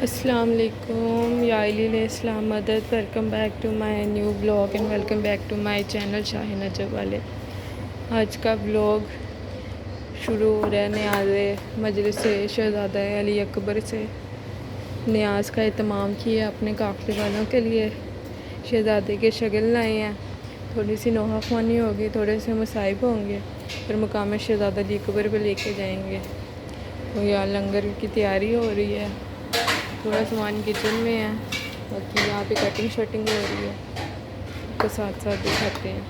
السلام علیکم یا علیہ السلام مدد. Welcome back to my new vlog and welcome back to my channel Shaheen Najab والے. آج کا بلاگ شروع ہو رہا ہے نیاز مجلس شہزادہ علی اکبر سے. نیاز کا اہتمام کیا اپنے قافلے والوں کے لیے. شہزادے کے شگل لائے ہیں. تھوڑی سی نوحہ خوانی ہوگی, تھوڑے سے مصائب ہوں گے, پھر مقام شہزادہ علی اکبر پہ لے کے جائیں گے. تو یہاں لنگر کی تیاری ہو رہی ہے. تھوڑا سامان کچن میں ہے, باقی یہاں پہ کٹنگ شٹنگ ہو رہی ہے. اس کو ساتھ ساتھ دکھاتے ہیں.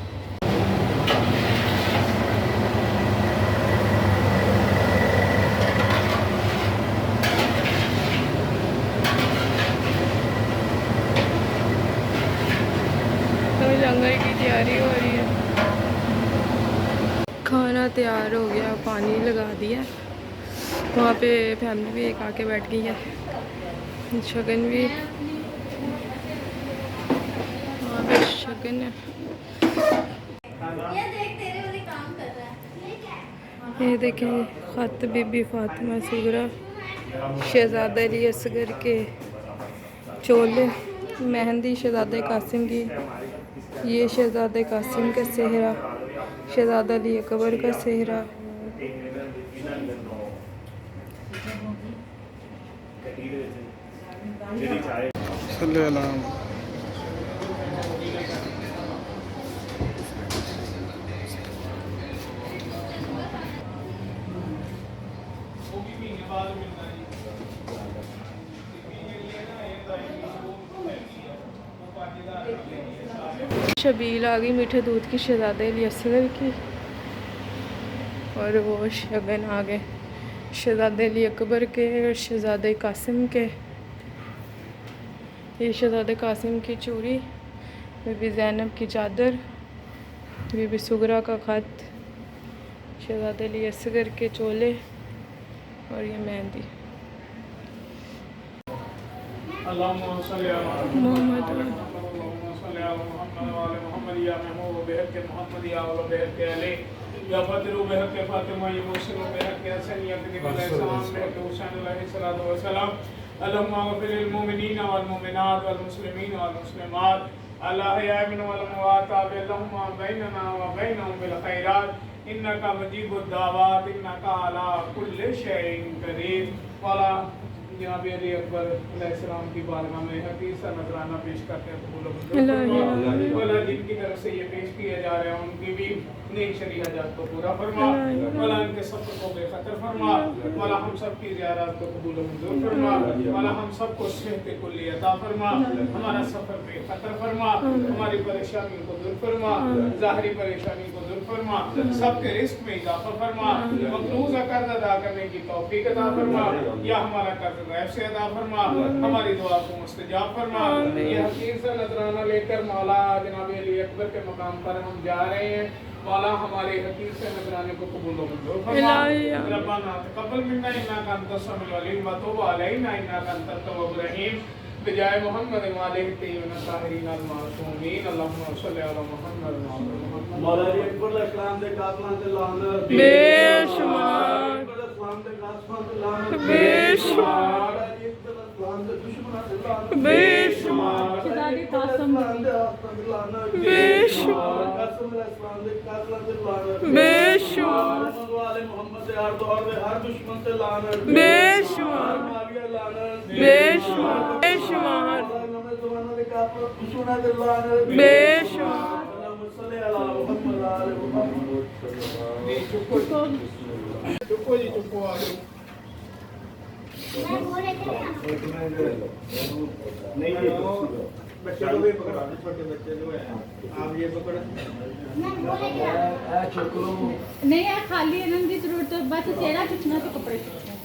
تو لنگر کی تیاری ہو رہی ہے. کھانا تیار ہو گیا, پانی لگا دیا. وہاں پہ فیملی بھی ایک آ کے بیٹھ گئی ہے. شگن بھی وہاں پہ شگن ہے. یہ دیکھیں خط بی بی فاطمہ صغریٰ شہزادہ علی اصغر کے چولے. مہندی شہزادہ قاسم کی. یہ شہزادہ قاسم کا صحرا, شہزادہ علی اکبر کا صحرا. صلی اللہ شبیل آ گئی میٹھے دودھ کی شہزادہ علی اصغر کی, اور وہ شگن آ گئے شہزادہ علی اکبر کے اور شہزادہ قاسم کے. یہ شہزادہ قاسم کی چوڑی, بی بی زینب کی چادر, بی بی صغریٰ کا خط, شہزادہ علی اصغر کے چولے, اور یہ مہندی. محمد یا بدر بحق فاطمہ یا مرسل بحق حسن یا ابن علیہ السلام بحق حسین علیہ السلام. اللہم اغفر للمؤمنین والمؤمنات والمسلمین والمسلمات الاحیاء منهم والاموات. اللہم بیننا وبینہم بالخیرات انکا مجیب الدعوات انکا علی کل شیء قدیر. والا جناب علی اکبر علیہ السلام کی بارگاہ میں حقیقی سا نذرانہ پیش کرتے ہیں. قبول و منظور. والا جن کی طرف سے یہ پیش کیا جا رہا ہے ان کی بھی نیک شرعی حاجات کو پورا فرما. والا ان کے سفر کو بے خطر فرما. والا ہم سب کی زیارات کو قبول و منظور فرما. والا ہم سب کو صحت کلی عطا فرما. ہمارا سفر بے خطر فرما. ہماری پریشانی کو دور فرما. ظاہری پریشانی کو دور فرما. سب کے رزق میں اضافہ فرما. مقروضہ قرض ادا کرنے کی توفیق عطا فرما. یا ہمارا قرض غیب سے ادا فرما. ہماری دعا کو مستجاب فرما. یہ حقیقی سا نذرانہ لے کر مولا جناب علی اکبر کے مقام پر ہم جا رہے ہیں. مولا ہمارے حقیقی سے نذرانے کو قبول و منظور فرما. ربنا تقبل منا انک انت السمیع العلیم وتب علینا انک انت التواب الرحیم. بجائے محمد وعلیہ الطیبین الطاہرین المعصومین. اللہم صلی علی محمد وعلی محمد. مولا علی اکبر اکرام دے قاتلاں تے لعنت بے شمار بے شمار بے شمار بے شمار بے شمار بے شمار بے شمار بے شمار بے شمار. چکو جی چکو آ جاؤ. بچے کو بھی پکڑا دیں, چھوٹے بچے جو ہیں آپ یہ پکڑ نہیں ہے خالی انہوں کی ضرورت ہے بس چہرہ کھچنا تو کپڑے کھچنا.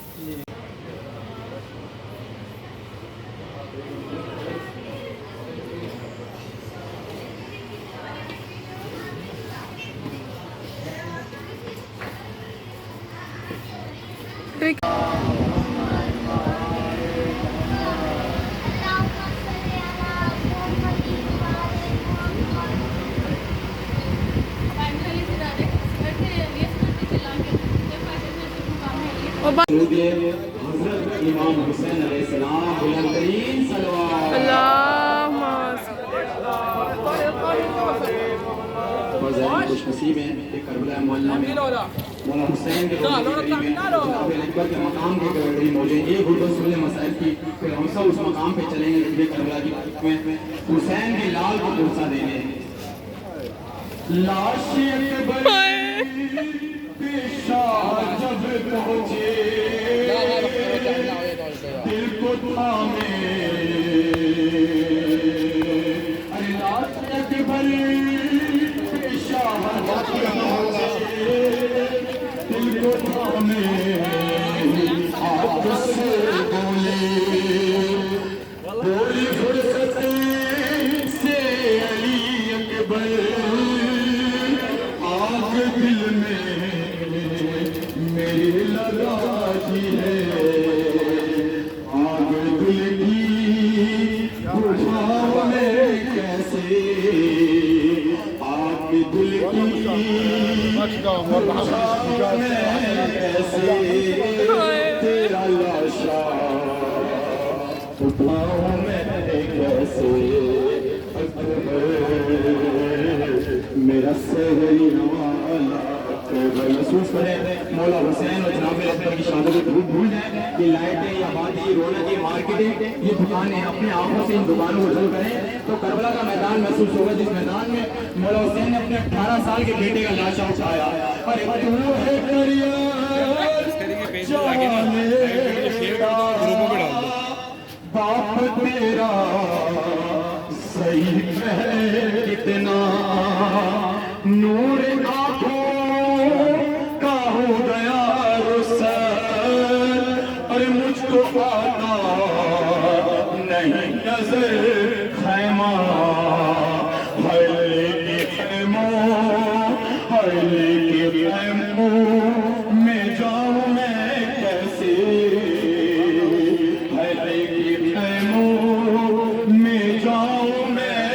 اور حضرت امام حسین علیہ السلام بلند ترین صلوات اللہم فضائل خوش نصیب ہیں کہ کربلا معلیٰ میں مولا حسین کے قریب ہیں جناب اکبر کے مقام کے قریب موجود ہیں. ایک غربت سن لیں مسائل کی، پھر ہم سب اس مقام پہ چلیں گے جنہیں کربلا کی میں حسین کے لال کو پرسہ دینے. لاش اکبر پیشہ جب پہنچے دل کو تھامے، ارے لاش اکبر پیشہ جب پہنچے دل کو تھامے، آپ سے بولی فرصت سے علی اکبر، آگ دل میں میری لگاتی ہے، آگ دل کی بجھاؤ میں کیسے، آگ دل کی بجھاؤ میں کیسے، تیرا لاشا اٹھاؤ میں کیسے، میرا سہری نوالا محسوس کریں مولا حسین اور جناب اکبر کی شانوں کو بھول جائیں. یہ لائٹیں، یہ باتیں، یہ رونق، یہ مارکیٹیں، یہ دکانیں اپنے آنکھوں سے ان دکانوں کو جل کریں تو کربلا کا میدان محسوس ہوگا جس میدان میں مولا حسین نے اپنے 18 سال کے بیٹے کا لاشا اٹھایا. ارے تو ہے باپ تیرا صحیح ہے کتنا، نور آنکھوں کا ہو گیا رخسار، اور مجھ کو آتا نہیں نظر خیمہ، حیلے کے خیموں، حیلے کے خیموں میں جاؤں میں کیسے، حیلے کے خیموں میں جاؤں میں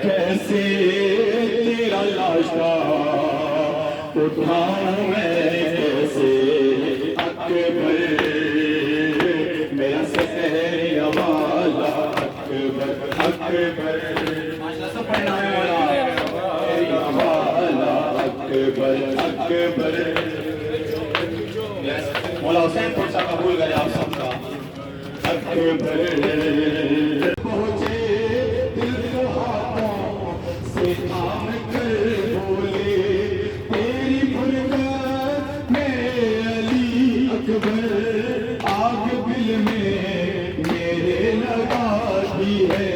کیسے، تیرا لاشا اٹھاؤں میں کیسے، اکبر میرا سہری والا اکبر، اکبر سب پڑھنا ہے مولا، اکبر اکبر. مولا حسین پھر سا قبول کرے آپ سب کا. اکبر پہنچے دل کو ہاتھوں سے تھام کر بولے، تیری فرقت میں علی اکبر، آگ دل میں میرے لگاتی ہے،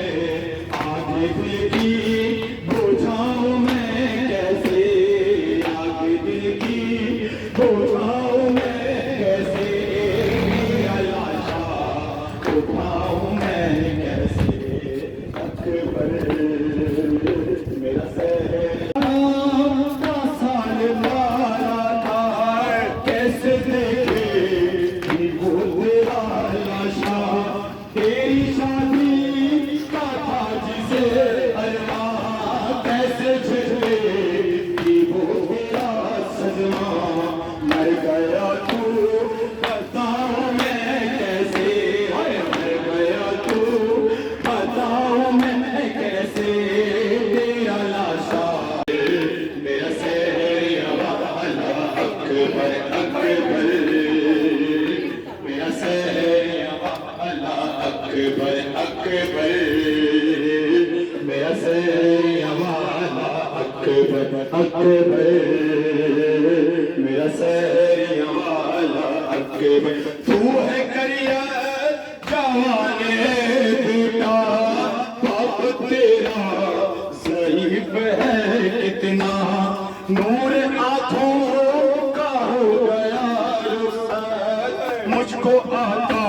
آگ دل کی بجھاؤں میں کیسے، آگ دل کی بجھاؤں میں کیسے، میرا لاشا اٹھاؤں میں کیسے، اکبر میرا کا سال مارا تھا، کیسے دیکھے وہ تیرا لاشا، تیری شادی کا تھا جسے ارمان، کیسے جھلے وہ تیرا صدمہ، مر گیا تو بتاؤں میں کیسے، مر گیا تو بتاؤں میں کیسے، تیرا لاشا میرا سہری والا اکبر، اکبر میرا سہری والا اکبر، اکبر میرا سہری والا اکبر، اکبر میرا سہری والا اکبر. تو ہے کریا جوانے بیٹا، باپ تیرا ضعیف ہے اتنا، نور آنکھوں کا ہو گیا رخسار، مجھ کو آتا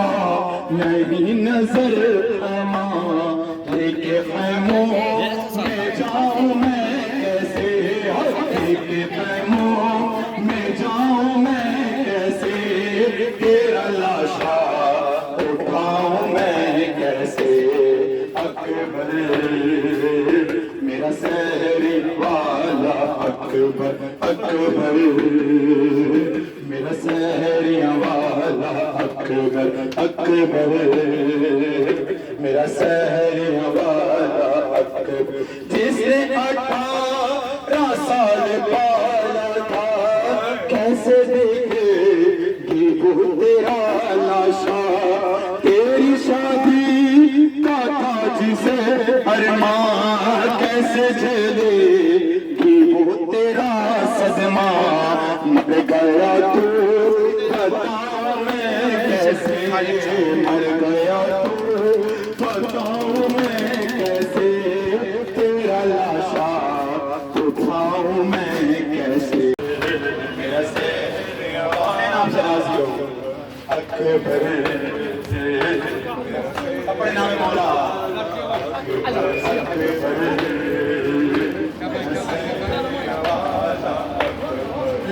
نہیں نظر خیمہ، کے خیموں میں جاؤں میں کیسے، کے خیموں میں جاؤں میں کیسے، تیرا لاشا اٹھاؤں میں کیسے، اکبر میرا سہری والا اکبر. اکبر اکبر میرا سحریاں والا اکبر اکبر میرا سحریاں والا اکبر جس نے 18 سال پالا تھا کیسے دیکھے گی وہ تیرا لاشا تیری شادی کا تھا جسے ارمان کیسے جھیلے گی وہ تیرا صدمہ مر گیا تو بتاؤ میں کیسے مر گیا تو بتاؤ میں کیسے تیرا لاشا اٹھاؤں میں کیسے میرا نام سے راضی ہو اکبر اپنے نام مولا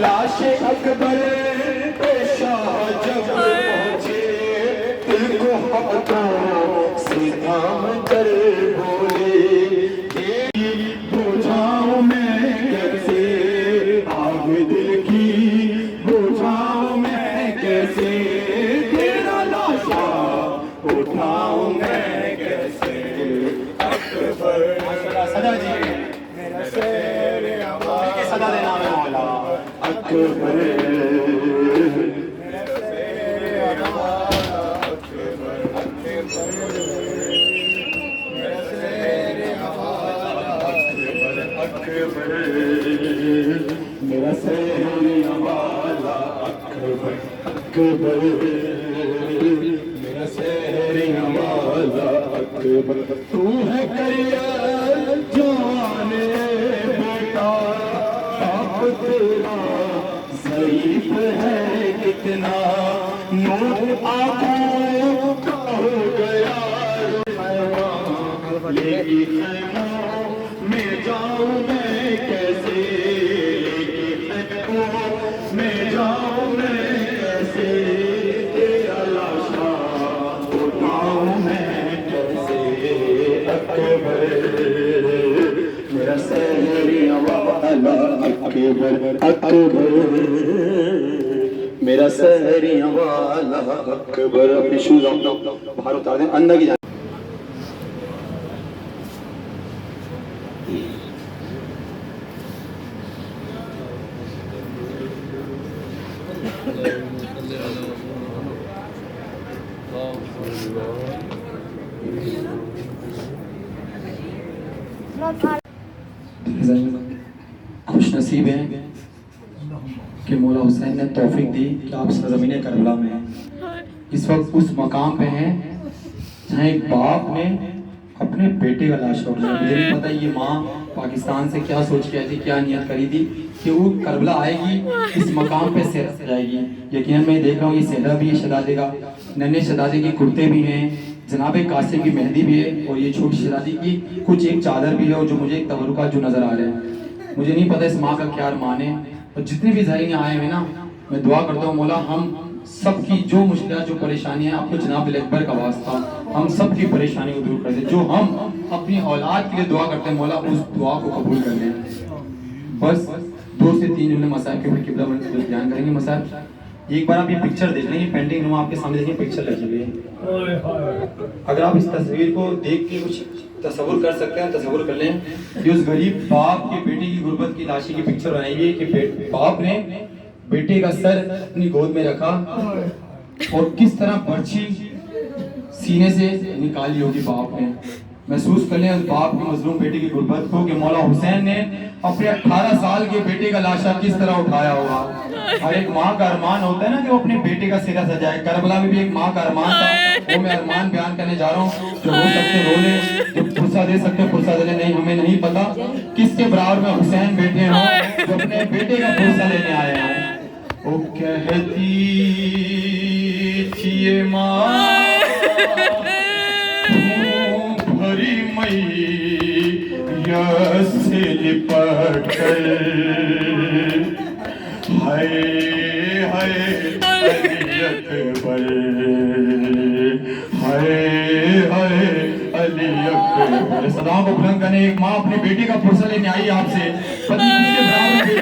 لاش اکبر پیشہ جب پہنچے دل کو ہاتھوں سے تھام کر بولے بجھاؤں میں کیسے آگ دل کی بجھاؤں میں کیسے تیرا لاشا اٹھاؤں میں کیسے اکبر صدا جی میرا سیر صدا دینا میں مولا اکبر میرا سیر میرا سیر والا اکبر اکبر میرا سیر والا اکبر تو ہے کریا جوان بیٹا باپ تیرا ضعیف ہے کتنا نور آنکھوں کا ہو گیا لیکن خیموں میں جاؤں میں کیسے میں جاؤں میں کیسے تیرا لاشا اٹھاؤں میں کیسے اکبر میرا سحریاں والا اکبر اکبر میرا سحریاں والا اکبر اپنے شوز باہر اتار دیں اندر کی جانب خوش نصیب ہیں کہ مولا حسین نے توفیق دی کہ آپ سرزمین کربلا میں اس وقت اس مقام پہ ہیں جہاں ایک باپ نے اپنے بیٹے کا لاش اٹھایا. مجھے نہیں پتا یہ ماں پاکستان سے کیا سوچ کے آئی تھی, کیا نیت کری تھی کہ وہ کربلا آئے گی, اس مقام پہ سیرت سجائے گی. یقیناً میں دیکھ رہا ہوں یہ صحرا بھی ہے شہزادے کا, ننھے شہزادے کے کرتے بھی ہیں, جناب قاسم کی مہندی بھی ہے, اور یہ چھوٹی شہزادی کی کچھ ایک چادر بھی ہے, اور جو مجھے ایک تبرکات جو نظر آ رہے ہیں. مجھے نہیں پتا اس ماں کا کیا ارمان ہے, اور جتنے بھی زائرین آئے ہیں نا, میں دعا کرتا ہوں مولا ہم سب کی جو مشکلات جو پریشانیاں آپ کو جناب اکبر کا واسطہ ہم سب کی پریشانی کو دور کر دیں. جو ہم اپنی اولاد کے لیے دعا کرتے ہیں مولا اس دعا کو قبول کر لیں. بس 2 سے 3 انہوں نے مسائل کے اوپر قبلہ بیان کریں گے. مسائل ایک بار آپ یہ پکچر دیکھ لیں, یہ پینٹنگ نما آپ کے سامنے دیکھیں, پکچر لگی ہوئی ہے. اگر آپ اس تصویر کو دیکھ کے کچھ تصور کر سکتے ہیں تصور کر لیں. یہ اس غریب باپ کے بیٹے کی غربت کی لاشی کی پکچر بنائی ہوئی ہے کہ باپ نے بیٹے کا سر اپنی گود میں رکھا اور کس طرح برچھی سینے سے نکالی ہوگی باپ نے. محسوس کر لیں اس باپ کے مظلوم بیٹے کی غربت کو کہ مولا حسین نے اپنے 18 سال کے بیٹے کا لاشا کس طرح اٹھایا ہوگا. ہر ایک ماں کا ارمان ہوتا ہے نا کہ وہ اپنے بیٹے کا سرا سجائے. کربلا میں بھی ایک ماں کا ارمان تھا, وہ میں ارمان بیان کرنے جا رہا ہوں. جو ہو سکتے رو لیں, جو پرسہ دے سکتے پرسہ دے لیں. نہیں, ہمیں نہیں پتا کس کے برابر میں حسین بیٹھے ہوں جو اپنے بیٹے کا پرسہ لینے آئے ہیں. وہ کہتی تھی ماں بھری میاں سے لپٹ کر, ہائے ہائے علی اکبر, ہائے ہائے علی اکبر. صداؤں کو بلند کرنے, ایک ماں اپنے بیٹے کا پرسہ لینے آئی آپ سے, پتہ نہیں کس کے برابر بیٹے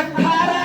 18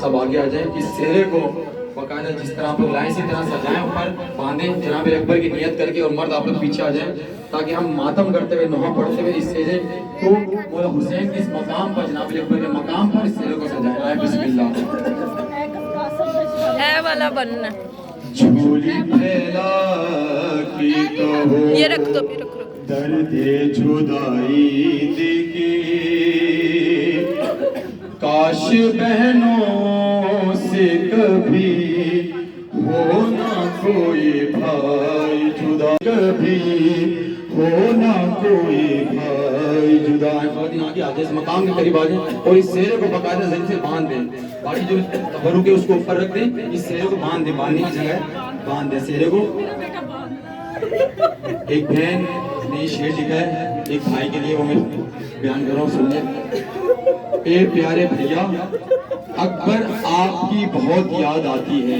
سب آگے آ جائیں. اس سہرے کو باقاعدہ جس طرح آپ لوگ لائن سے طرح سجائیں, اوپر باندھیں جناب اکبر کی نیت کر کے, اور مرد آپ لوگ پیچھے آ جائیں تاکہ ہم ماتم کرتے ہوئے نوحہ پڑھتے ہوئے اس سہرے کو مولا حسین کے اس مقام پر, جناب اکبر کے مقام پر اس سہرے کو سجائیں. آئے بسم اللہ. اے والا بننا, جھولی پھیلا کی کہو یہ رکھ دو, رکھ درد جدائی دیکھی, کاش بہنوں سے کبھی ہو نہ کوئی بھائی جدا, کبھی ہو نہ کوئی بھائی جدا. خواتین آگے آ جائیں, اس مقام کے قریب آ جائیں اور اس سہرے کو باقاعدہ زری سے باندھ دیں. باقی جو تبرک ہے اس کو اوپر رکھ دیں, اس سہرے کو باندھ دیں, باندھنے کی جگہ باندھ دیں سہرے کو. ایک بہن نے یہ شعر لکھا ہے ایک بھائی کے لیے, وہ میں بیان کر رہا ہوں, سن لیں. اے پیارے بھیا, اکبر آپ کی بہت یاد آتی ہے.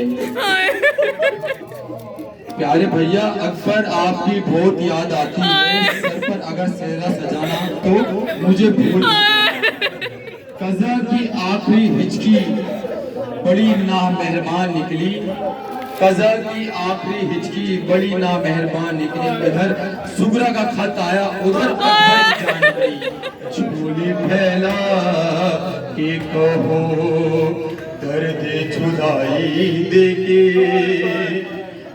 پیارے بھیا, اکبر آپ کی بہت یاد آتی ہے. سر پر اگر سہرا سجانا تو مجھے بھول. قضا کی آخری ہچکی بڑی نامہربان نکلی, قضا کی آخری ہچکی بڑی نامہربان نکلی. ادھر سغرا کا خط آیا, ادھر اکبر جان گئی. جھولی پھیلا کہ کہو درد جدائی دیکھے,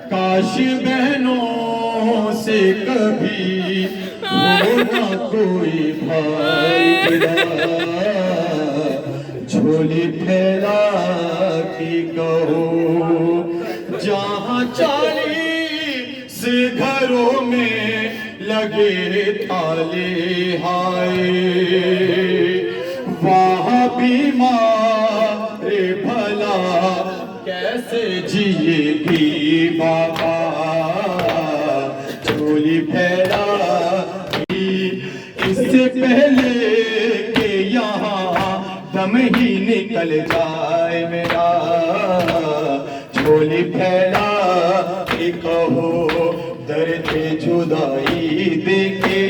کاش بہنوں سے کبھی ہو نہ کوئی بھائی جدا. جھولی پھیلا کہ کہو جہاں 40 گھروں میں لگے تالے ہائے, وہاں بیمار بھلا کیسے جیے گی بابا. جھولی پھیلا اس سے پہلے کہ یہاں دم ہی نکل جائے میرا. جھولی پھیلا کہ کہو درد جدائی دیکھے,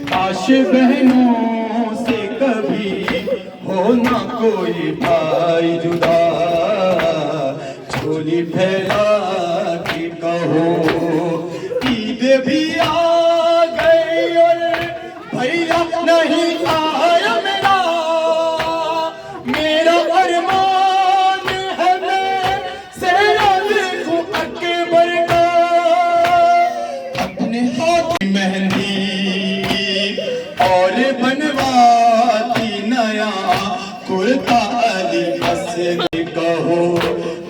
کاش بہنوں سے کبھی ہو نہ کوئی بھائی جدا. جھولی پھیلا کہ کہو عید بھی آ گئی اور بھیا نہیں آیا میرا. میرا ارمان ہے میں سہرا دیکھوں اکبر کا. اپنے ہاتھ مہندی اور بنواتی نیا کرتا علی بس کہو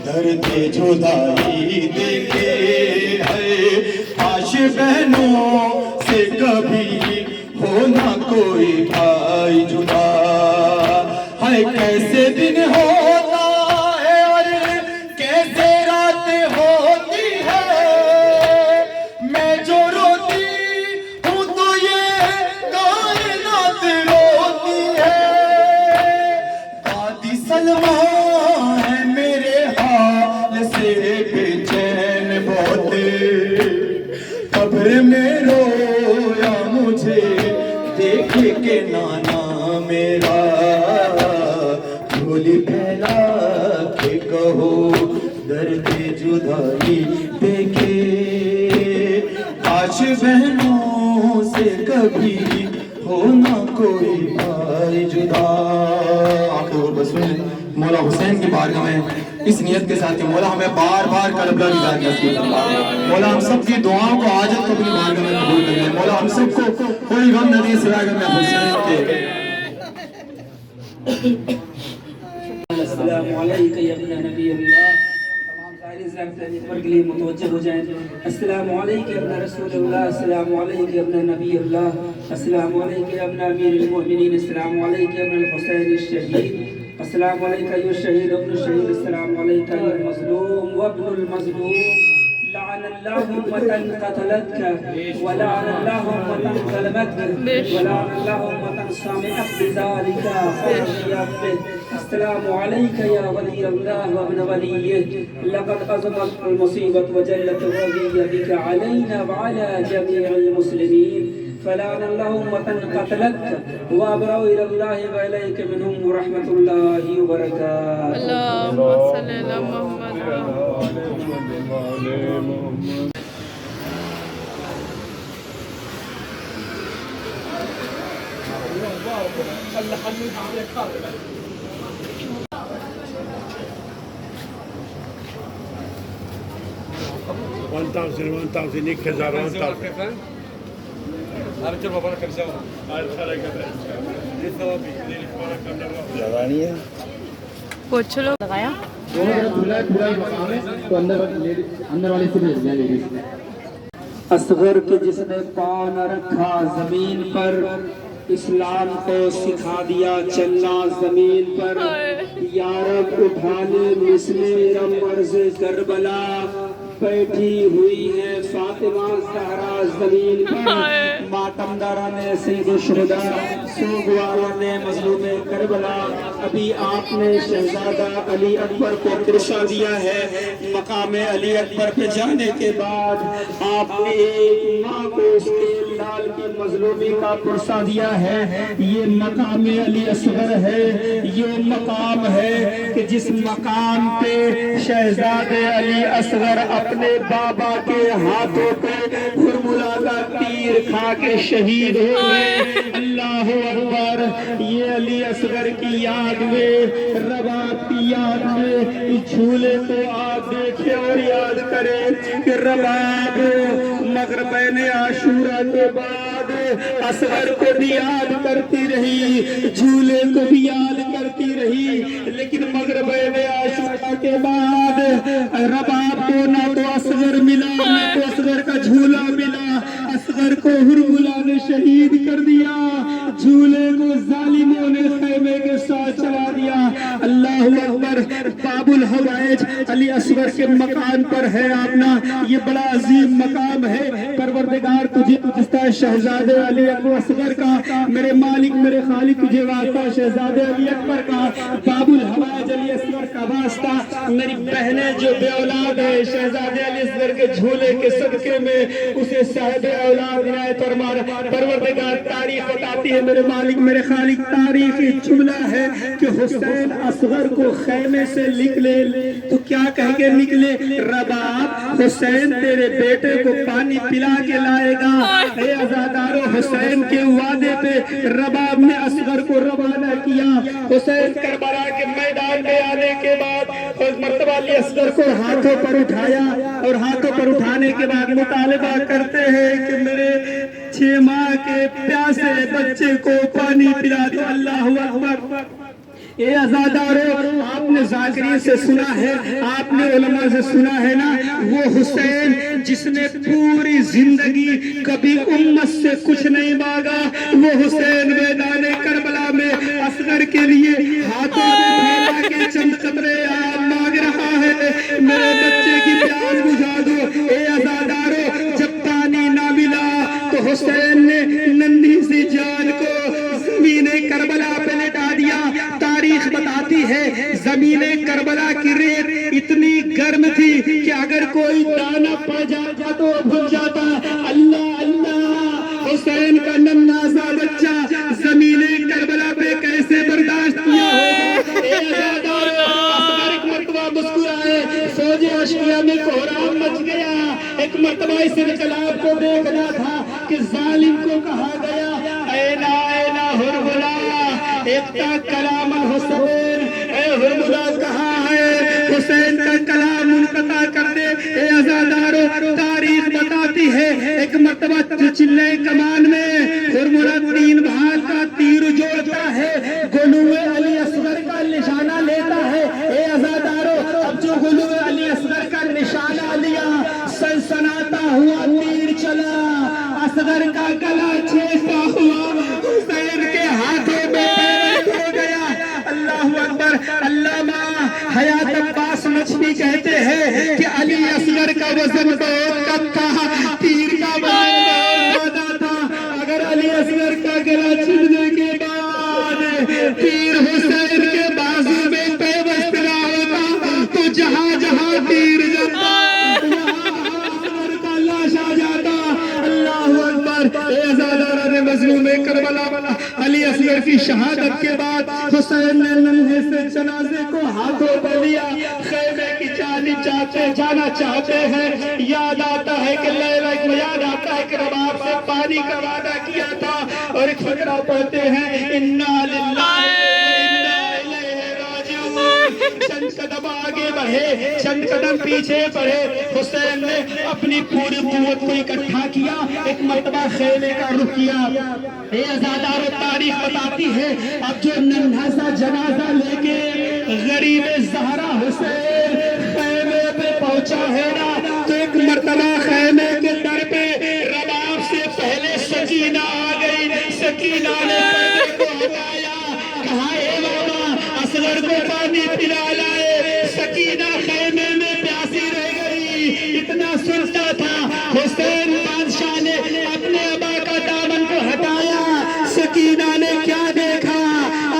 درد جدائی دیکھے ہے. کاش بہنوں سے کبھی ہو نہ کوئی بھائی جدا. ہے کیسے دن ہوتا ہے اور کیسے رات ہوتی ہے, میں جو روتی ہوں تو یہ کائنات روتی ہے. دادی سلمہ ہے میرے حال سے بے چین بہت, قبر میں رویا مجھے دیکھ کے نانا میرا. جھولی پھیلا کہ کہو درد جدائی دیکھے, کاش بہنوں سے کبھی ہو نہ کوئی بھائی جدا. آپ لوگوں کو سن مولا حسین کی بارگاہ میں اس نیت کے ساتھ کہ مولا ہمیں بار بار کربلا کی دار نصیب فرما. مولا ہم سب کی دعاؤں کو حاجت کو اپنی بارگاہ میں قبول کر لے. مولا ہم سب کو کوئی غم نہ دے سوائے اگر میں حسین کے. السلام علیکم یا ابن نبی اللہ. تمام سارے اسلام پر کے لیے متوجہ ہو جائیں. السلام علیکم یا ابن رسول اللہ. السلام علیکم یا ابن نبی اللہ. السلام علیکم یا ابن امیر المؤمنین. السلام علیکم یا ابن الحسین الشہید. السلام علیکم یا الشہید ابن الشہید. السلام علیکم یا المظلوم وابن المظلوم. لعن الله أمة قتلتك ولعن الله أمة ظلمتك ولعن الله أمة سامحت بذلك خرجت به. السلام عليك يا ولي الله وابن وليه. لقد عظمت المصيبة وجلت الرضي بك علينا وعلى جميع المسلمين. فلعن الله أمة قتلتك وأبرأ إلى الله وإليك منهم ورحمة الله وبركاته. اللهم صل على محمد. پوچھ لو. لگایا اصغر کے جس نے پاؤں نہ رکھا زمین پر اسلام کو سکھا دیا چلنا زمین پر. یارب اٹھا لے مثل مرز کربلا بیٹھی ہوئی ہے فاطمہ زہرا زمین پر. ماتم داران سید الشہداء سوگواران مظلوم کربلا. ابھی آپ نے شہزادہ علی اکبر کو پرسا دیا ہے. مقام علی اکبر پہ جانے کے بعد آپ نے ایک ماں کو اس کے لال کی مظلومی کا پرسا دیا ہے. یہ مقام علی اصغر ہے. یہ مقام ہے کہ جس مقام پہ شہزادہ علی اصغر اپنے بابا کے ہاتھوں پہ ہرملا کا تیر کھا کے شہید ہوئے. اللہ اکبر. یہ علی اصغر کی یاد میں رباب کی یاد میں جھولے کو آپ دیکھیں اور یاد کریں کہ رباب مغربین عاشورہ کے بعد اصغر کو بھی یاد کرتی رہی, جھولے کو بھی یاد کرتی رہی, لیکن مغربین عاشورہ کے بعد رباب کو نہ تو اصغر ملا نہ تو اصغر کا جھولا ملا. اصغر کو ہرملا نے شہید کر دیا, جھولے کو ظالموں نے خیمے کے ساتھ چلا دیا. اللہ اکبر. باب الحوائج علی اصغر کے مقام پر ہے آپنا. یہ بڑا عظیم مقام ہے. پروردگار تجھے تجھتا شہزادے علی اصغر کا, میرے مالک میرے خالق تجھے واسطہ شہزادے علی اکبر کا. باب الحوائج علی اصغر کا واسطہ. میری بہنیں جو بے اولاد ہے شہزادے علی اصغر کے جھولے کے صدقے میں اسے صاحب اولاد عنایت فرما. پروردگار تاریخ بتاتی ہے میرے مالک میرے خالق, تاریخی جملہ ہے کہ حسین اصغر کو خیمے سے نکلے تو کیا کہہ کے نکلے؟ رباب حسین تیرے بیٹے کو پانی پلا کے لائے گا. اے عزادارو, حسین کے وعدے پہ رباب نے اصغر کو روانہ کیا. حسین کربلا کے میدان میں آنے کے بعد مرتبہ علی اصغر کو ہاتھوں پر اٹھایا اور ہاتھوں پر اٹھانے کے بعد مطالبہ کرتے ہیں کہ میرے 6 ماہ کے پیاسے بچے کو پانی پلا دو. اللہ اکبر. اے عزادارو, آپ نے ذاکرین سے سنا ہے, آپ نے علماء سے سنا ہے نا, وہ حسین جس نے پوری زندگی کبھی امت سے کچھ نہیں مانگا, وہ حسین میدان کربلا میں اصغر کے لیے ہاتھوں میں پھیلا کے چند قطرے آب مانگ رہا ہے, میرے بچے کی پیاس بجھا دو. اے عزادارو, جب پانی نہ ملا تو حسین نے ننھی سی جان کو زمین کربلا پہ لٹا دیا. تاریخ بتاتی ہے زمین کربلا کی ریت اتنی گرم تھی کہ اگر کوئی دانا پڑ جاتا تو بھول جاتا. اللہ اللہ, حسین کا ننھا سا بچہ زمین کربلا پہ کیسے برداشت کیا ہوگا. اصغر ایک مرتبہ مسکرائے, فوج اشقیہ میں کوہرام مچ گیا. ایک مرتبہ اس انقلاب کو دیکھنا تھا کہ ظالم کو کہا گیا اینا اینا ہرملا اقتا کلام حسین، اے ہرملا کہاں ہے حسین کا کلام منقطع کر دے۔ اے عزادارو تاریخ بتاتی ہے ایک مرتبہ چلے کمان میں ہرملا 3 بھال کا تیر جوڑتا ہے، گلوے علی اصغر کا نشانہ لیتا ہے۔ اے عزادارو اب جو گلوے علی اصغر کا نشانہ لیا، سنسناتا ہوا تیر چلا، اصغر کا گلا چھیدتا ہوا حسین کے ہاتھوں میں پیوست ہو گیا۔ اللہ اکبر۔ علامہ حیات عباس نجمی کہتے ہیں کہ علی اصغر کا وزن بہت کم تھا، تیر کا وزن بہت زیادہ تھا۔ اگر علی اصغر کا گلا چھیدنے کے بعد تیر حسین کے بازو میں پیوست نہ ہوتا تو جہاں جہاں تیر جاتا اصغر کا لاش آ جاتا۔ اللہ اکبر۔ اے عزاداران مظلوم کربلا، علی اصغر کی شہادت کے بعد حسین نے ننھے سے جنازے کو ہاتھوں پہ لیا، خیمے کی جانا چاہتے ہیں۔ یاد آتا ہے کہ لیلہ کو یاد آتا ہے کہ رباب سے پانی کا وعدہ کیا تھا، اور ایک فقرہ پڑھتے ہیں انا للہ انا الیہ راجعون۔ چند قدم آگے بڑھے، چند قدم پیچھے بڑھے، حسین نے اپنی پوری قوت کو اکٹھا کیا، ایک مرتبہ خیمے کا رخ کیا۔ اے عزادارو تاریخ بتاتی ہے اب جو ننھا سا جنازہ لے کے غریب زہرا حسین خیمے پہ پہنچا ہے نا، تو ایک مرتبہ خیمے کے در پہ رباب سے پہلے سکینہ آ گئی۔ سکینہ نے پردے کو ہٹایا، کہا اے بابا اصغر کو پانی پلا لائے۔ سکینہ خیمے میں پیاسی رہ گئی، اتنا سنتا تھا۔ حسین بادشاہ نے اپنے ابا کا دامن کو ہٹایا، سکینہ نے کیا دیکھا؟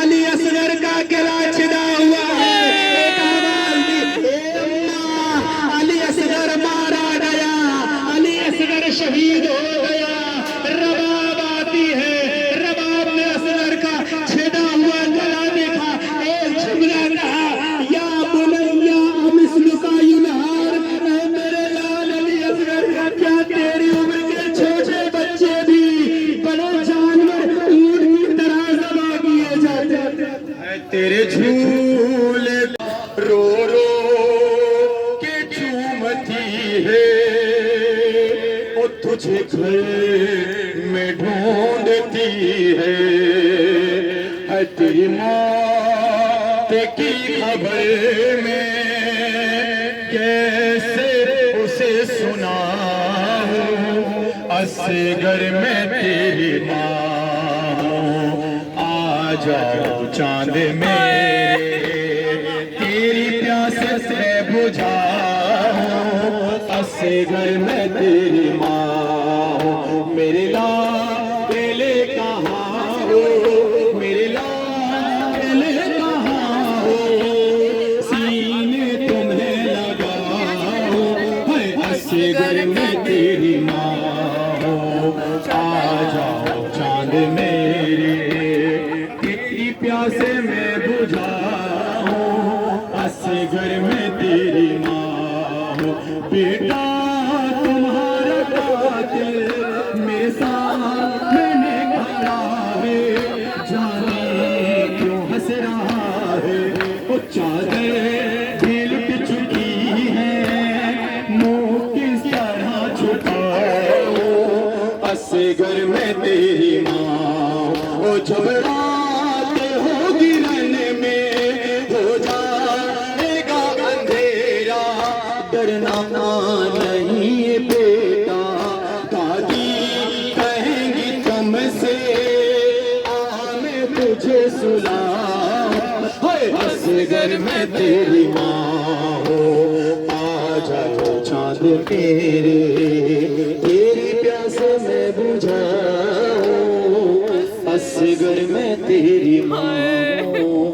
علی اصغر کا گلا چھدا ہوا ہے۔ ایک آواز دی، اے اماں علی اصغر مارا گیا، علی اصغر شہید ہو گیا۔ رباب آتی ہے، رباب نے اصغر کا چھدا ہوا گلا دیکھا، ایک جملہ کہا یا بنیا مثلک ینہار، اے میرے لال علی اصغر، کیا تیری عمر کے چھوٹے بچے بھی بڑے جانور اونٹ کی طرح ذبح کیے جاتے ہیں؟ تیرے جھولے رو رو کے چومتی ہے، وہ تجھے گھر میں ڈھونڈتی ہے۔ تیری موت کی خبر میں کیسے اسے سناؤں، اصغر میں تیری ماں ہوں، آ جاؤ چاند میرے تیری پیاس سے بجھاؤں، اصغر میں تیری ماں ہوں۔ میرے لال کہاں ہو، میرے لال کہاں ہو، سینے تمہیں لگاؤ، ہے اصغر میں تیری ماں ہو، آ جاؤ چاند میرے تیری پیاسے میں بجھاؤں، اصغر میں تیری ماں ہو۔ بیٹا تمہارا قاتل میرے سامنے کھڑا ہے، جانے کیوں ہنس رہا ہے، وہ چادر لٹ چکی ہے، منہ کس طرح چھپاؤں، اصغر میں تیری ماں ہو۔ جب رات ہوگی رہنے میں ہو جائے گا اندھیرا، ڈرنا نہیں بیٹا، دادی کہیں گی تم سے آ میں تجھے سلاؤں، ہے اصغر میں تیری ماں ہو، آ جاؤ چاند میرے تیری پیاس میں بجھاؤں، اصغر میں تیری ماں ہوں،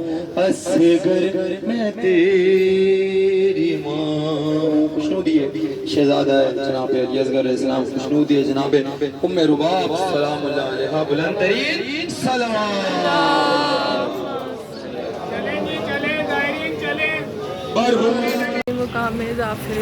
اصغر میں تیری ماں۔ خوشنودی ہے شہزادہ جناب علی اصغر علیہ السلام، خوشنودی ہے جناب ام رباب سلام اللہ علیہ، بلند ترین سلام۔ چلیں جی چلیں، زائرین چلیں۔ اور مقام ظافر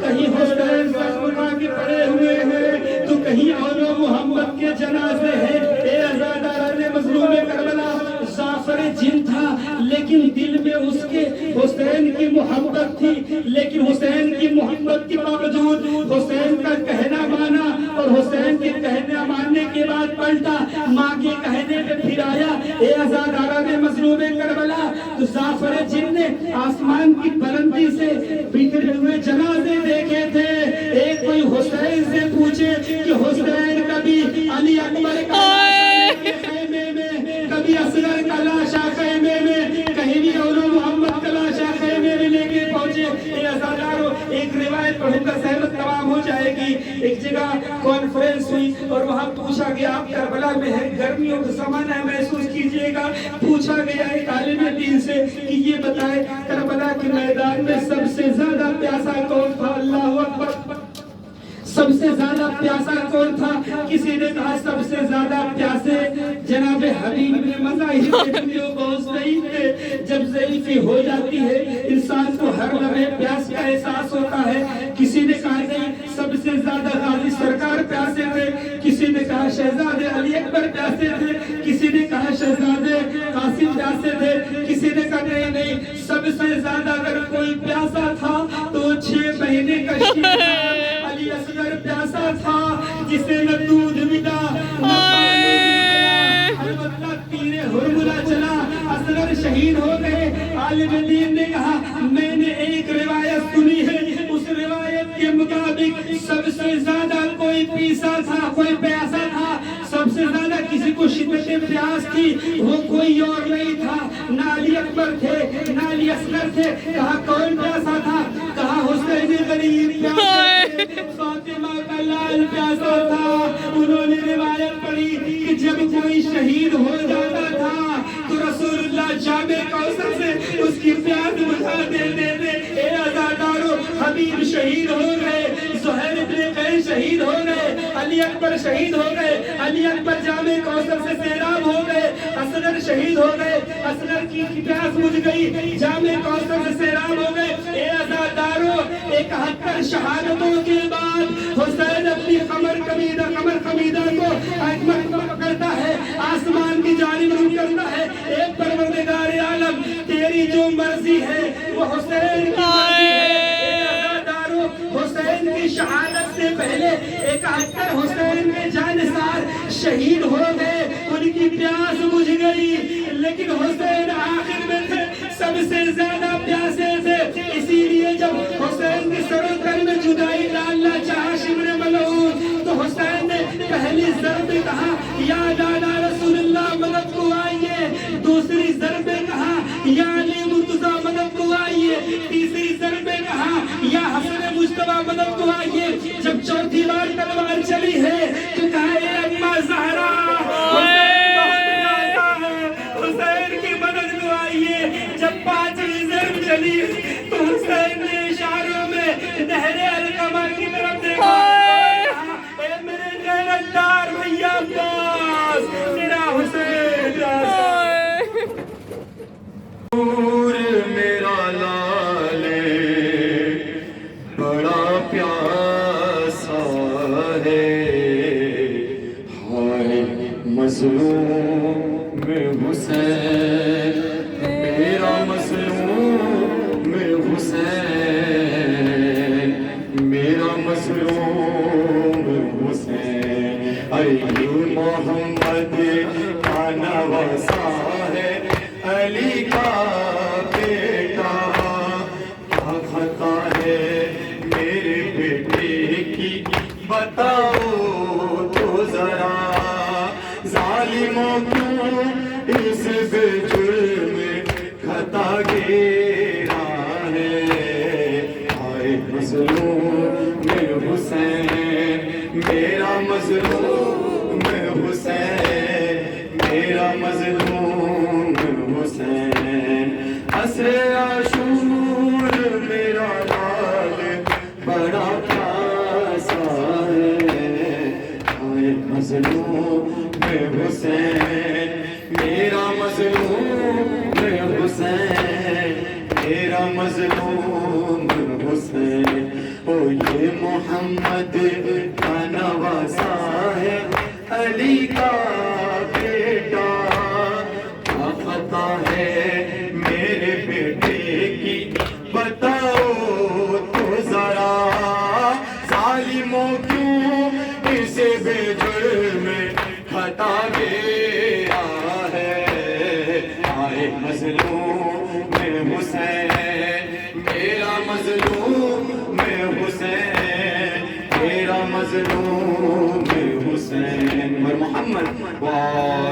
کہیں حسین سسمنا کے پڑے ہوئے ہیں تو کہیں اول محمد کے جنازے ہیں. اے عزاداران مظلوم کربلا جعفر جن تھا لیکن دل میں اس کے حسین کی محبت تھی, لیکن حسین کی محبت کے باوجود حسین کا کہنا مانا اور حسین کے کہنا ماننے کے بعد پلٹا ماں کے کہنے پہ پھر آیا. اے عزاداران مظلوم کربلا تو جعفر جن نے آسمان کی بلندی سے بکھرے ہوئے جنازے دیکھے تھے. ایک کوئی حسین سے پوچھے کہ حسین کبھی علی اکبر کا خیمے میں, کبھی اصغر کا لاشا خیمے میں, کہیں بھی اول محمد کا لاشا خیمے میں لے کے پہنچے. اے عزادارو ایک روایت پڑھوں گا سہمت تمام ہو جائے گی. ایک جگہ کانفرنس ہوئی اور وہاں پوچھا گیا آپ کربلا میں ہے, گرمیوں کا زمانہ ہے, محسوس کیجئے گا. پوچھا گیا ایک عالم دین سے کہ یہ بتائے کربلا کے میدان میں سب سے زیادہ پیاسا کون تھا؟ اللہ اکبر. سب سے زیادہ پیاسا کون تھا؟ کسی نے کہا سب سے زیادہ پیاسے جناب حبیب بن مظاہر تھے, جو بہت ضعیف تھے. جب ضعیفی ہو جاتی ہے انسان کو ہر لمحے پیاس کا احساس ہوتا ہے. کسی نے کہا نہیں سب سے زیادہ غازی سرکار پیاسے تھے, کسی نے کہا شہزادے علی اکبر پیاسے تھے, کسی نے کہا شہزادے قاسم پیاسے تھے, کسی نے کہا نہیں سب سے زیادہ اگر کوئی پیاسا تھا تو 6 مہینے کا شیخ علی اصغر پیاسا تھا, جسے نہ دودھ ملا نہ پانی ملا, البتہ تیر ہرملا چلا. اصغر شہید ہو گئے. عالم دین نے کہا میں نے ایک روایت سنی ہے, اس روایت کے مطابق سب سے زیادہ کوئی پیسا تھا, کوئی پیاسا تھا, سب سے زیادہ کسی کو شدت پیاس تھی, وہ کوئی اور نہیں تھا, نہ علی اکبر تھے نہ علی اصغر تھے. کہا کون پیاسا تھا؟ کہا حسین غریب پیاسا تھے, فاطمہ کا لال پیاسا تھا. انہوں نے روایت پڑھی کہ جب کوئی شہید ہو جاتا تھا تو رسول اللہ جامع کوثر سے اس کی پیاس بجھا دیتے تھے. اے عزادارو حبیب شہید ہو گئے, زہیر ابن قیس شہید ہو گئے, علی اکبر شہید ہو گئے, علی اکبر جامع کوثر سے سیراب ہو گئے, اصغر شہید ہو گئے, اصغر کی پیاس بجھ گئی, جامع کوثر سے سیراب ہو گئے. اے عزادارو 71 شہادتوں کے بعد حسین اپنی قمر خمیدہ کو احمد پکڑتا ہے, آسمان کی جانب رخ کرتا ہے. اے پروردگار عالم تیری جو مرضی ہے وہ حسین کی مرضی ہے. اے عزادارو حسین کی شہادت سے پہلے 71 حسین کے جانثار شہید ہو گئے, ان کی پیاس بجھ گئی, لیکن حسین آخر میں تھے, سب سے زیادہ پیاسے تھے. اسی لیے جب حسین کی سروکر میں جدائی ڈالنا چاہا شبر ملعون تو حسین نے پہلی ضرب میں کہا یا لالا رسول اللہ مدد کو آئیے, دوسری ضرب میں کہا یا علی مرتضیٰ مدد کو آئیے, تیسری ضرب میں کہا یا حسن مجتبیٰ مدد کو آئیے. جب چوتھی بار تلوار چلی ہے تو کہا اے اماں زہرا حسین کی مدد کو آئیے. جب 5ویں ضرب چلی تو حسین نے اشاروں میں نہر القمہ کی طرف دیکھا, اے میرے غیرتدار بھیا عباس, میرا حسین میرا لالے بڑا پیاسا ہے, ہائے مظلوم میں حسین, میرا مظلوم میں حسین, میرا مظلوم حسین. علی محمد کا نواسا ہے, علی کا بیٹا, کیا خطا ہے میرے بیٹے کی بتاؤ تو ذرا, ظالموں کو اس بے جرم خطا گیرا ہے. آئے مظلوم میں حسین, میرا مظلوم میں حسین, میرا مظلوم حسین. عصر عاشور میرا لال بڑا پیاسا ہے, آئے مظلوم میں حسین, میرا مظلوم میں حسین, میرا مظلوم حسین.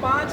5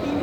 3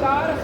4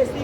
AC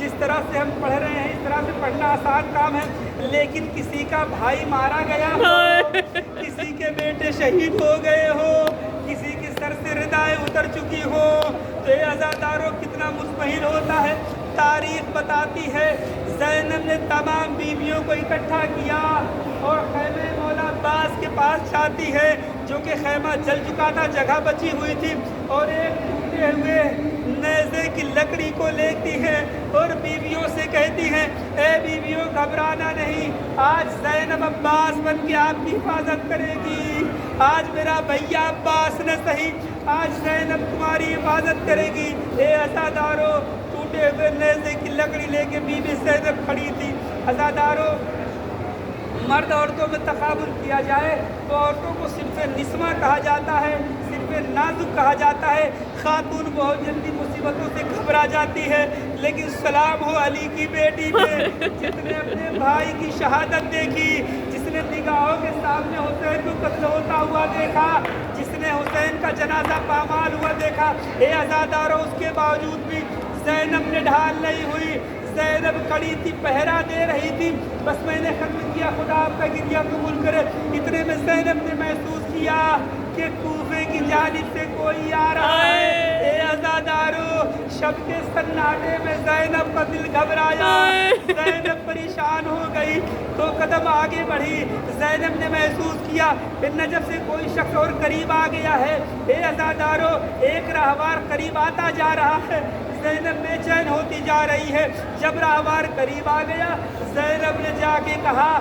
جس طرح سے ہم پڑھ رہے ہیں اس طرح سے پڑھنا آسان کام ہے، لیکن کسی کا بھائی مارا گیا ہو، کسی کے بیٹے شہید ہو گئے ہو، کسی کے سر سے ردائیں اتر چکی ہو تو یہ عزاداروں کتنا مطمئن ہوتا ہے۔ تاریخ بتاتی ہے زینب نے تمام بیویوں کو اکٹھا کیا اور خیمہ مولا عباس کے پاس جاتی ہے جو کہ خیمہ جل چکا تھا، جگہ بچی ہوئی تھی، اور ایک ٹوٹے ہوئے نیزے کی لکڑی کو لیتی ہے اور بیویوں سے کہتی ہے اے بیویوں گھبرانا نہیں، آج زینب عباس بن کے آپ کی حفاظت کرے گی، آج میرا بھیا عباس نہ صحیح آج زینب تمہاری حفاظت کرے گی۔ اے عزادارو، ٹوٹے ہوئے نیزے کی لکڑی لے کے بی بی زینب کھڑی تھی۔ عزادارو، مرد عورتوں میں تقابل کیا جائے تو عورتوں کو صرف نسواں کہا جاتا ہے، صرف نازک کہا جاتا ہے، خاتون بہت جلدی مصیبتوں سے گھبرا جاتی ہے، لیکن سلام ہو علی کی بیٹی پہ جس نے اپنے بھائی کی شہادت دیکھی، جس نے نگاہوں کے سامنے حسین کو قتل ہوتا ہوا دیکھا، جس نے حسین کا جنازہ پامال ہوا دیکھا۔ اے عزادارو، اس کے باوجود بھی زینب نے ڈھال نہیں ہوئی، زینب کھڑی تھی، پہرا دے رہی تھی۔ بس میں نے ختم کیا، خدا آپ کا گریہ قبول کرے۔ اتنے میں زینب نے محسوس کیا کہ کوفے کی جانب سے کوئی آ رہا ہے۔ اے عزادارو، شب کے سناٹے میں زینب کا دل گھبرایا، زینب پریشان ہو گئی، تو قدم آگے بڑھی۔ زینب نے محسوس کیا کہ نجف سے کوئی شخص اور قریب آ گیا ہے۔ اے عزادارو، ایک راہوار قریب آتا جا رہا ہے، زینب بے چین ہوتی جا رہی ہے۔ جب راہوار قریب آ گیا، زینب نے جا کے کہا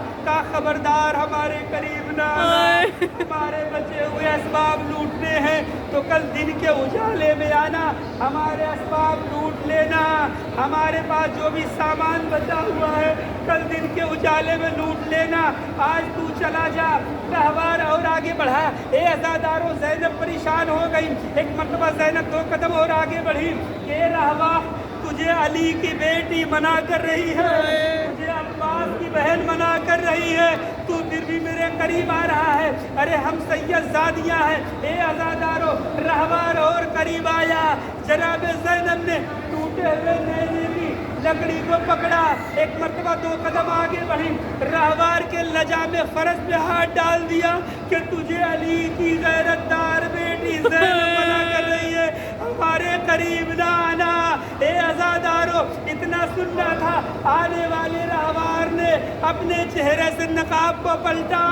خبردار ہمارے قریب نہ آنا، ہمارے بچے ہوئے اسباب لوٹنے ہیں تو کل دن کے اجالے میں آنا، ہمارے اسباب لوٹ لینا، ہمارے پاس جو بھی سامان بچا ہوا ہے کل دن کے اجالے میں لوٹ لینا، آج تو چلا جا۔ راہوار اور آگے بڑھا۔ اے عزادارو، زینب پریشان ہو گئی۔ ایک مرتبہ زینب 2 قدم اور آگے بڑھی۔ اے راہوار، تجھے علی کی بیٹی منع کر رہی ہے، تجھے عباس کی بہن منع کر رہی ہے، تو پھر بھی میرے قریب آ رہا ہے، ارے ہم سید زادیاں ہیں۔ اے عزادارو، راہوار اور قریب آیا۔ جناب زینب نے ٹوٹے ہوئے نیزے کی لکڑی کو پکڑا، ایک مرتبہ 2 قدم آگے بڑھی، راہوار کے لجام فرس پہ ہاتھ ڈال دیا کہ تجھے علی کی غیرت دار بیٹی زینب منع کر رہی ہے، ہمارے قریب نہ آنا۔ اے عزادارو، اتنا سننا تھا، آنے والے راہوار نے اپنے چہرے سے نقاب کو پلٹا۔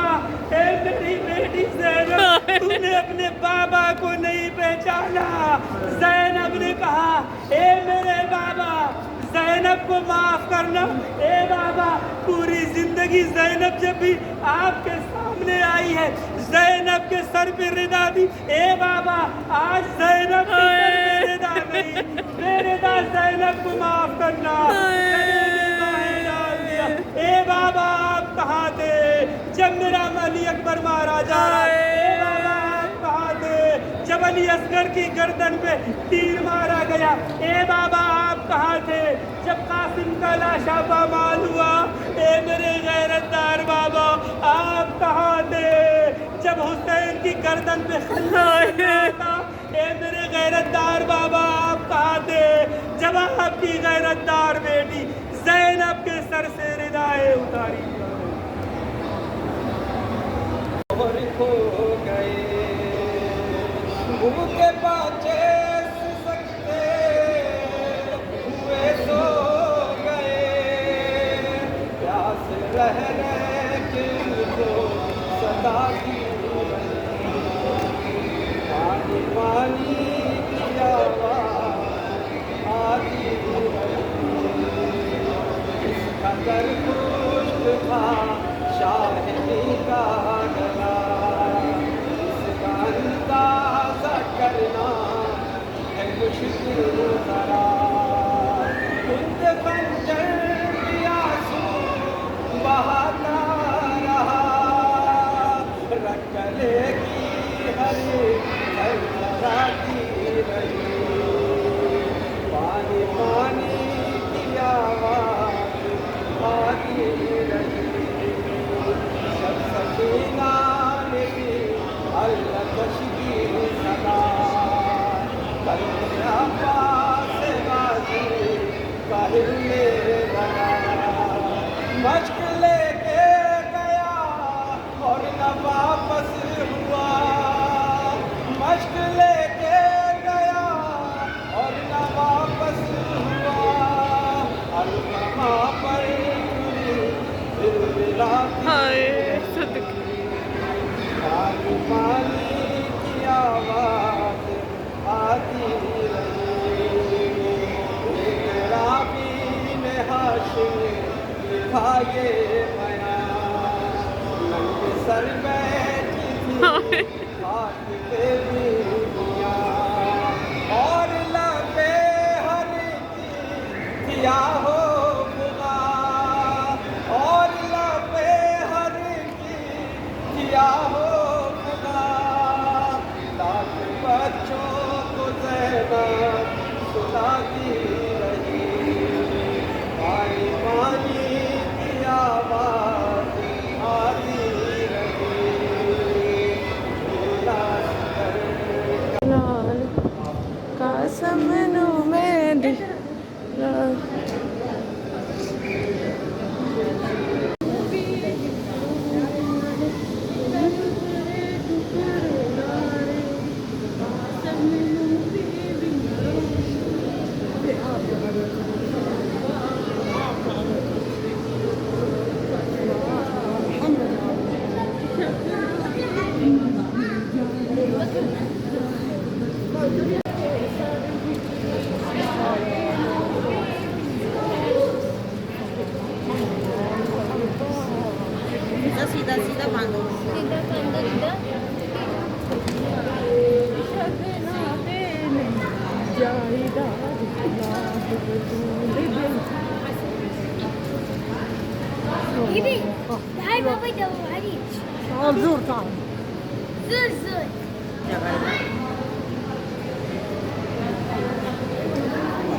اے میری بیٹی زینب، تم نے اپنے بابا کو نہیں پہچانا۔ زینب نے کہا اے میرے بابا، زینب کو معاف کرنا۔ اے بابا، پوری زندگی زینب جب بھی آپ کے سامنے آئی ہے، زینب کے سر پہ ردا دی۔ اے بابا، آج زینب کے سر پہ ردا نہیں، میرے دا زینب کو معاف کرنا۔ اے بابا، آپ کہاں تھے جب میرا علی اکبر مارا جا رہا؟ اے بابا، آپ کہاں تھے جب علی اصغر کی گردن پہ تیر مارا گیا؟ اے بابا، آپ کہاں تھے جب قاسم کا لاشا پامال ہوا؟ اے میرے غیرت دار بابا، آپ کہاں تھے جب حسین کی گردن پہ خنجر تھا؟ اے میرے غیرت دار بابا، آپ کہاں تھے جب آپ کی غیرت دار بیٹی زینب کے سر سے ردائیں اتاری کھو گئے بھوکے پاچے سکتے ہوئے سو گئے، پیاس رہ کے کو ستاتی پانی پانی کی آواز آتی قدر خشک تھا شاہدی کا گلا، اس کا اندازہ کرنا ہے مشکل ذرا، خود خنجر کی آنسو بہاتا رہا، رکھ گلے کی ہر لہراتی رہی، پانی پانی کی آواز آتی رہی، شب سکینہ نے بھی الکش کی صدا، قلب عباس غازی کا ظاہر میں رہا مشق لے کے گیا اور نہ واپس ہوا مشق لے کے گیا اور نہ واپس ہوا القمہ پر دل ملاتی ہائے صدقے پانی پانی کی آواز آتی رہی رابی نے ہاشم لکھا یہ بیان ننگ سر بیٹھی تھی خاک پہ بیویاں اور لبے ہر کی کیا ہو خدا اور لبے ہر کی کیا ہو خدا لاکھ بچوں کو زینب سلاتی رہی پانی پانی کی آواز آتی رہی لال قاسم نو میں لال Bibi, hai baba da hadi. Tamam dur tamam. Zır zır.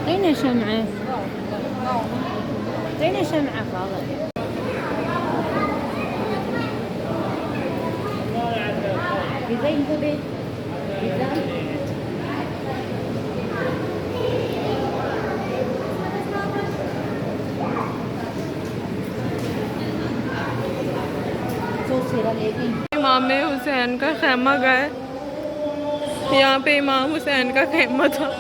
أين شمعة؟ أين شمعة فاضل؟ إذا ينتبه إذا امام حسین کا خیمہ گئے یہاں پہ امام حسین کا خیمہ تھا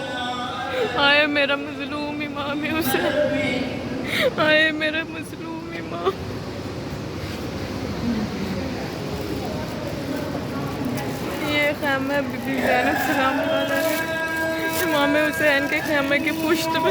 آئے میرا مظلوم امام حسین آئے میرا مظلوم امام یہ خیمہ بی بی زینب سلام اللہ علیہ امام حسین کے خیمے کی پشت پہ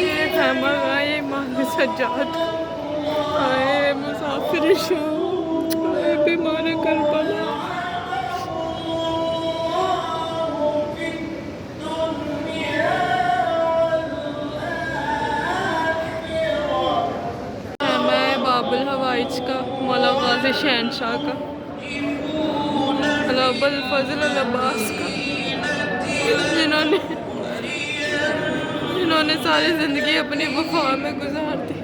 یہ خیمہ آئے امام سجاد آئے مسافر شام آئے بیمار کربلا باب الحوائج کا مولا غازی شہنشاہ کا علامہ الفضل العباس کا جنہوں نے ساری زندگی اپنی وفا میں گزار دی